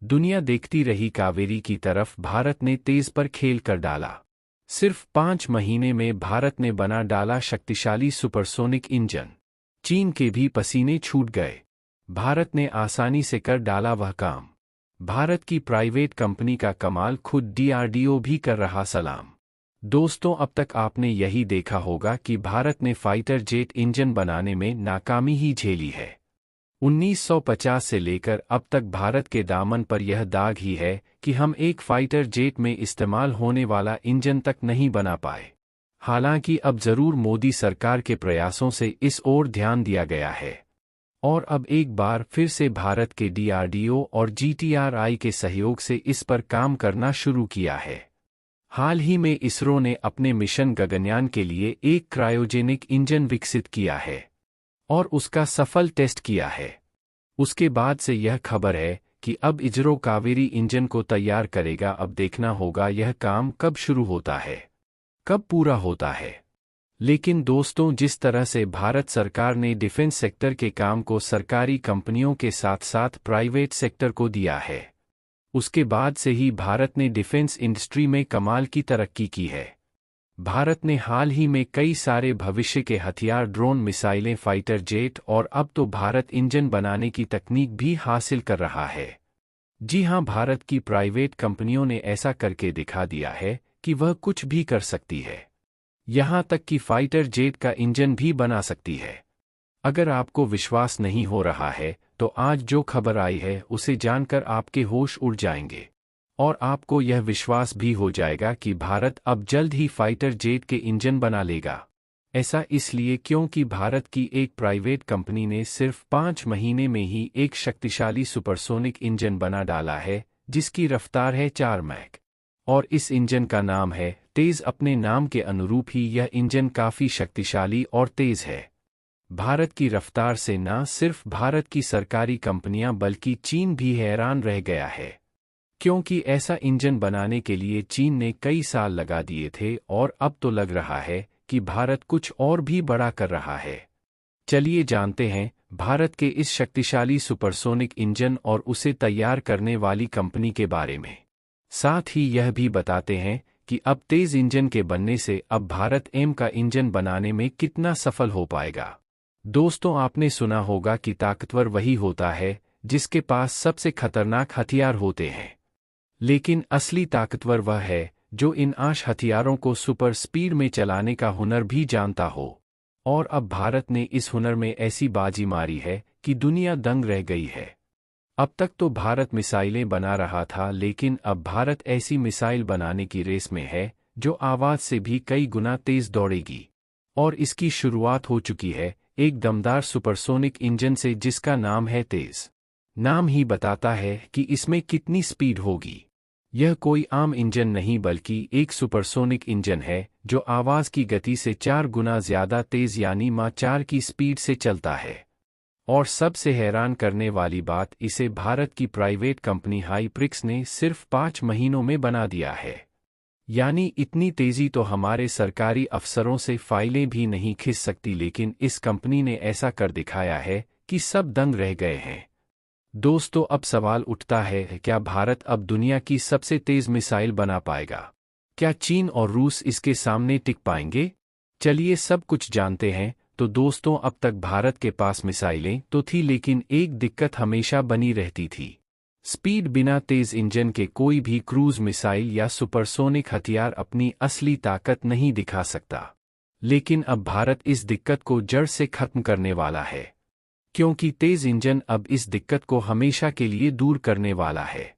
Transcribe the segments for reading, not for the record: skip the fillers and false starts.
दुनिया देखती रही कावेरी की तरफ भारत ने तेज पर खेल कर डाला। सिर्फ 5 महीने में भारत ने बना डाला शक्तिशाली सुपरसोनिक इंजन। चीन के भी पसीने छूट गए। भारत ने आसानी से कर डाला वह काम। भारत की प्राइवेट कंपनी का कमाल खुद डीआरडीओ भी कर रहा सलाम। दोस्तों, अब तक आपने यही देखा होगा कि भारत ने फाइटर जेट इंजन बनाने में नाकामी ही झेली है। 1950 से लेकर अब तक भारत के दामन पर यह दाग ही है कि हम एक फाइटर जेट में इस्तेमाल होने वाला इंजन तक नहीं बना पाए। हालांकि अब जरूर मोदी सरकार के प्रयासों से इस ओर ध्यान दिया गया है और अब एक बार फिर से भारत के डीआरडीओ और जीटीआरआई के सहयोग से इस पर काम करना शुरू किया है। हाल ही में इसरो ने अपने मिशन गगनयान के लिए एक क्रायोजेनिक इंजन विकसित किया है और उसका सफल टेस्ट किया है। उसके बाद से यह खबर है कि अब इसरो कावेरी इंजन को तैयार करेगा। अब देखना होगा यह काम कब शुरू होता है, कब पूरा होता है। लेकिन दोस्तों, जिस तरह से भारत सरकार ने डिफेंस सेक्टर के काम को सरकारी कंपनियों के साथ साथ प्राइवेट सेक्टर को दिया है, उसके बाद से ही भारत ने डिफेंस इंडस्ट्री में कमाल की तरक्की की है। भारत ने हाल ही में कई सारे भविष्य के हथियार, ड्रोन, मिसाइलें, फाइटर जेट और अब तो भारत इंजन बनाने की तकनीक भी हासिल कर रहा है। जी हां, भारत की प्राइवेट कंपनियों ने ऐसा करके दिखा दिया है कि वह कुछ भी कर सकती है। यहां तक कि फाइटर जेट का इंजन भी बना सकती है। अगर आपको विश्वास नहीं हो रहा है तो आज जो खबर आई है उसे जानकर आपके होश उड़ जाएंगे और आपको यह विश्वास भी हो जाएगा कि भारत अब जल्द ही फाइटर जेट के इंजन बना लेगा। ऐसा इसलिए क्योंकि भारत की एक प्राइवेट कंपनी ने सिर्फ 5 महीने में ही एक शक्तिशाली सुपरसोनिक इंजन बना डाला है जिसकी रफ्तार है 4 मैक और इस इंजन का नाम है तेज। अपने नाम के अनुरूप ही यह इंजन काफी शक्तिशाली और तेज है। भारत की रफ्तार से न सिर्फ भारत की सरकारी कंपनियां बल्कि चीन भी हैरान रह गया है, क्योंकि ऐसा इंजन बनाने के लिए चीन ने कई साल लगा दिए थे और अब तो लग रहा है कि भारत कुछ और भी बड़ा कर रहा है। चलिए जानते हैं भारत के इस शक्तिशाली सुपरसोनिक इंजन और उसे तैयार करने वाली कंपनी के बारे में। साथ ही यह भी बताते हैं कि अब तेज इंजन के बनने से अब भारत एम का इंजन बनाने में कितना सफल हो पाएगा। दोस्तों, आपने सुना होगा कि ताकतवर वही होता है जिसके पास सबसे खतरनाक हथियार होते हैं, लेकिन असली ताकतवर वह है जो इन आश हथियारों को सुपर स्पीड में चलाने का हुनर भी जानता हो। और अब भारत ने इस हुनर में ऐसी बाजी मारी है कि दुनिया दंग रह गई है। अब तक तो भारत मिसाइलें बना रहा था, लेकिन अब भारत ऐसी मिसाइल बनाने की रेस में है जो आवाज से भी कई गुना तेज दौड़ेगी। और इसकी शुरुआत हो चुकी है एक दमदार सुपरसोनिक इंजन से जिसका नाम है तेज। नाम ही बताता है कि इसमें कितनी स्पीड होगी। यह कोई आम इंजन नहीं बल्कि एक सुपरसोनिक इंजन है जो आवाज की गति से 4 गुना ज्यादा तेज यानी माह 4 की स्पीड से चलता है। और सबसे हैरान करने वाली बात, इसे भारत की प्राइवेट कंपनी हाइप्रिक्स ने सिर्फ 5 महीनों में बना दिया है। यानी इतनी तेजी तो हमारे सरकारी अफसरों से फाइलें भी नहीं खींच सकती, लेकिन इस कंपनी ने ऐसा कर दिखाया है कि सब दंग रह गए हैं। दोस्तों, अब सवाल उठता है, क्या भारत अब दुनिया की सबसे तेज मिसाइल बना पाएगा? क्या चीन और रूस इसके सामने टिक पाएंगे? चलिए सब कुछ जानते हैं। तो दोस्तों, अब तक भारत के पास मिसाइलें तो थी, लेकिन एक दिक्कत हमेशा बनी रहती थी स्पीड। बिना तेज इंजन के कोई भी क्रूज मिसाइल या सुपरसोनिक हथियार अपनी असली ताकत नहीं दिखा सकता। लेकिन अब भारत इस दिक्कत को जड़ से खत्म करने वाला है, क्योंकि तेज इंजन अब इस दिक्कत को हमेशा के लिए दूर करने वाला है।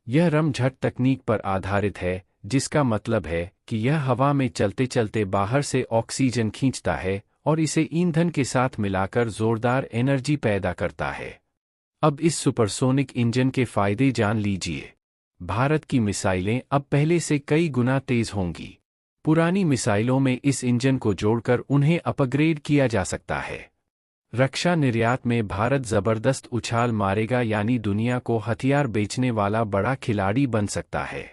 यह रमझट तकनीक पर आधारित है, जिसका मतलब है कि यह हवा में चलते चलते बाहर से ऑक्सीजन खींचता है और इसे ईंधन के साथ मिलाकर जोरदार एनर्जी पैदा करता है। अब इस सुपरसोनिक इंजन के फायदे जान लीजिए। भारत की मिसाइलें अब पहले से कई गुना तेज होंगी। पुरानी मिसाइलों में इस इंजन को जोड़कर उन्हें अपग्रेड किया जा सकता है। रक्षा निर्यात में भारत जबरदस्त उछाल मारेगा, यानी दुनिया को हथियार बेचने वाला बड़ा खिलाड़ी बन सकता है।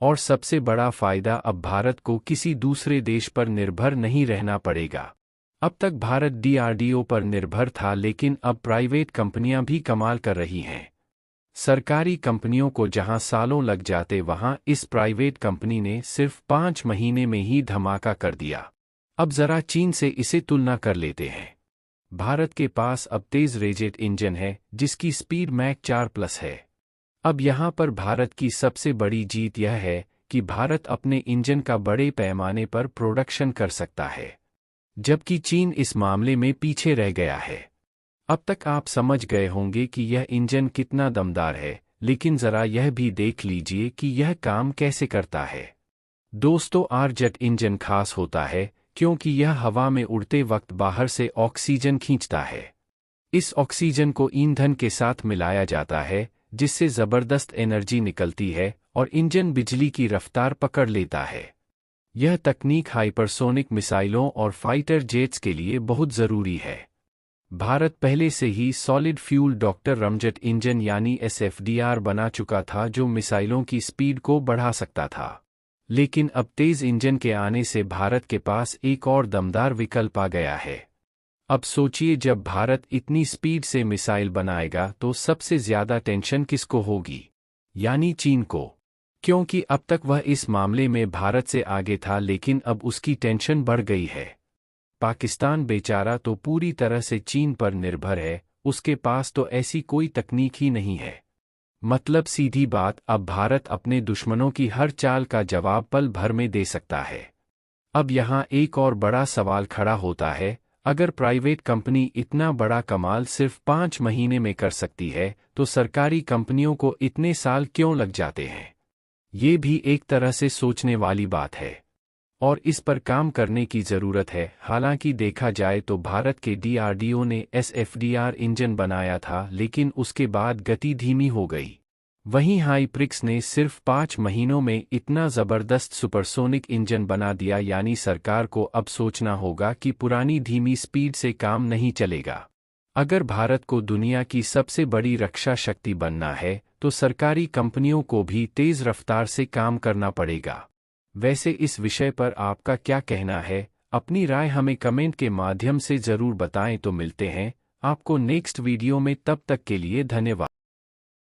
और सबसे बड़ा फायदा, अब भारत को किसी दूसरे देश पर निर्भर नहीं रहना पड़ेगा। अब तक भारत डीआरडीओ पर निर्भर था, लेकिन अब प्राइवेट कंपनियां भी कमाल कर रही हैं। सरकारी कंपनियों को जहां सालों लग जाते वहां इस प्राइवेट कंपनी ने सिर्फ 5 महीने में ही धमाका कर दिया। अब जरा चीन से इसे तुलना कर लेते हैं। भारत के पास अब तेज रेजेट इंजन है जिसकी स्पीड मैक 4+ है। अब यहां पर भारत की सबसे बड़ी जीत यह है कि भारत अपने इंजन का बड़े पैमाने पर प्रोडक्शन कर सकता है, जबकि चीन इस मामले में पीछे रह गया है। अब तक आप समझ गए होंगे कि यह इंजन कितना दमदार है, लेकिन जरा यह भी देख लीजिए कि यह काम कैसे करता है। दोस्तों, आरजेट इंजन खास होता है क्योंकि यह हवा में उड़ते वक्त बाहर से ऑक्सीजन खींचता है। इस ऑक्सीजन को ईंधन के साथ मिलाया जाता है जिससे जबरदस्त एनर्जी निकलती है और इंजन बिजली की रफ्तार पकड़ लेता है। यह तकनीक हाइपरसोनिक मिसाइलों और फाइटर जेट्स के लिए बहुत जरूरी है। भारत पहले से ही सॉलिड फ्यूल डॉक्टर रमजेट इंजन यानी SFDR बना चुका था जो मिसाइलों की स्पीड को बढ़ा सकता था। लेकिन अब तेज इंजन के आने से भारत के पास एक और दमदार विकल्प आ गया है। अब सोचिए, जब भारत इतनी स्पीड से मिसाइल बनाएगा तो सबसे ज्यादा टेंशन किसको होगी? यानी चीन को, क्योंकि अब तक वह इस मामले में भारत से आगे था, लेकिन अब उसकी टेंशन बढ़ गई है। पाकिस्तान बेचारा तो पूरी तरह से चीन पर निर्भर है, उसके पास तो ऐसी कोई तकनीक ही नहीं है। मतलब सीधी बात, अब भारत अपने दुश्मनों की हर चाल का जवाब पल भर में दे सकता है। अब यहाँ एक और बड़ा सवाल खड़ा होता है, अगर प्राइवेट कंपनी इतना बड़ा कमाल सिर्फ 5 महीने में कर सकती है तो सरकारी कंपनियों को इतने साल क्यों लग जाते हैं? ये भी एक तरह से सोचने वाली बात है और इस पर काम करने की जरूरत है। हालांकि देखा जाए तो भारत के DRDO ने SFDR इंजन बनाया था, लेकिन उसके बाद गति धीमी हो गई। वहीं हाइप्रिक्स ने सिर्फ 5 महीनों में इतना जबरदस्त सुपरसोनिक इंजन बना दिया। यानी सरकार को अब सोचना होगा कि पुरानी धीमी स्पीड से काम नहीं चलेगा। अगर भारत को दुनिया की सबसे बड़ी रक्षा शक्ति बनना है तो सरकारी कंपनियों को भी तेज रफ्तार से काम करना पड़ेगा। वैसे इस विषय पर आपका क्या कहना है? अपनी राय हमें कमेंट के माध्यम से जरूर बताएं। तो मिलते हैं आपको नेक्स्ट वीडियो में, तब तक के लिए धन्यवाद।